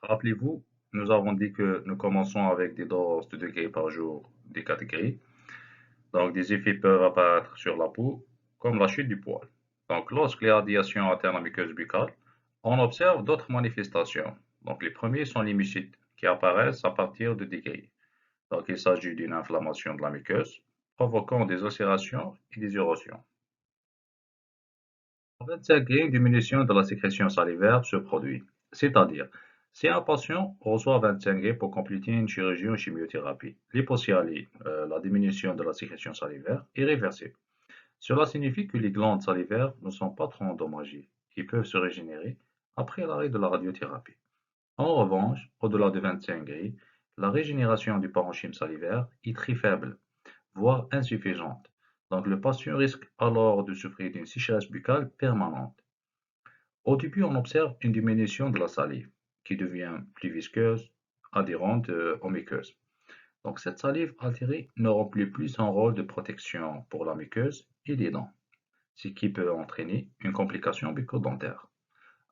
Rappelez-vous, nous avons dit que nous commençons avec des doses de degrés par jour des catégories. Donc, des effets peuvent apparaître sur la peau, comme la chute du poil. Donc, lorsque les radiations atteignent la muqueuse buccale, on observe d'autres manifestations. Donc, les premiers sont les mucites, qui apparaissent à partir de degrés. Donc, il s'agit d'une inflammation de la muqueuse, provoquant des ulcérations et des érosions. En 25 degrés, une diminution de la sécrétion salivaire se produit, c'est-à-dire, si un patient reçoit 25 degrés pour compléter une chirurgie ou chimiothérapie, l'hypoxia, la diminution de la sécrétion salivaire, est réversible. Cela signifie que les glandes salivaires ne sont pas trop endommagées et peuvent se régénérer après l'arrêt de la radiothérapie. En revanche, au-delà de 25 degrés, la régénération du parenchyme salivaire est très faible, voire insuffisante. Donc le patient risque alors de souffrir d'une sécheresse buccale permanente. Au début, on observe une diminution de la salive, qui devient plus visqueuse, adhérente aux muqueuses. Donc cette salive altérée ne remplit plus son rôle de protection pour la muqueuse et les dents, ce qui peut entraîner une complication bucco-dentaire.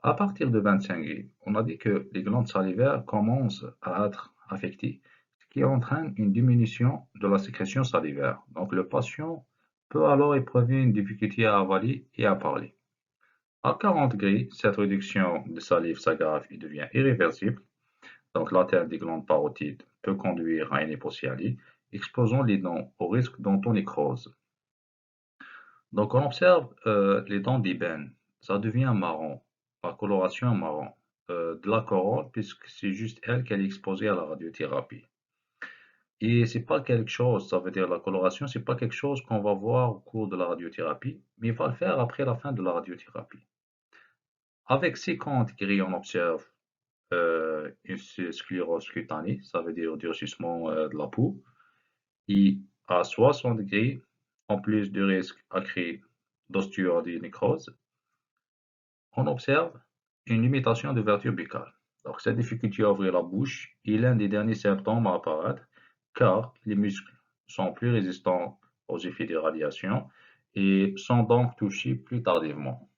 À partir de 25 gris, on a dit que les glandes salivaires commencent à être affectées, ce qui entraîne une diminution de la sécrétion salivaire. Donc le patient peut alors éprouver une difficulté à avaler et à parler. À 40 degrés, cette réduction de salive s'aggrave et devient irréversible. Donc l'atteinte des glandes parotides peut conduire à une hypocyalie, exposant les dents au risque d'entonécrose. Donc on observe les dents d'ébène, ça devient marron, la coloration est marron, de la corolle, puisque c'est juste elle qui est exposée à la radiothérapie. Et c'est pas quelque chose, ça veut dire la coloration, c'est pas quelque chose qu'on va voir au cours de la radiothérapie, mais il va le faire après la fin de la radiothérapie. Avec 50 gris, on observe une sclérose cutanée, ça veut dire durcissement de la peau. Et à 60 degrés, en plus du risque accru d'ostéonécrose, on observe une limitation d'ouverture buccale. Donc, cette difficulté à ouvrir la bouche est l'un des derniers symptômes à apparaître car les muscles sont plus résistants aux effets des radiations et sont donc touchés plus tardivement.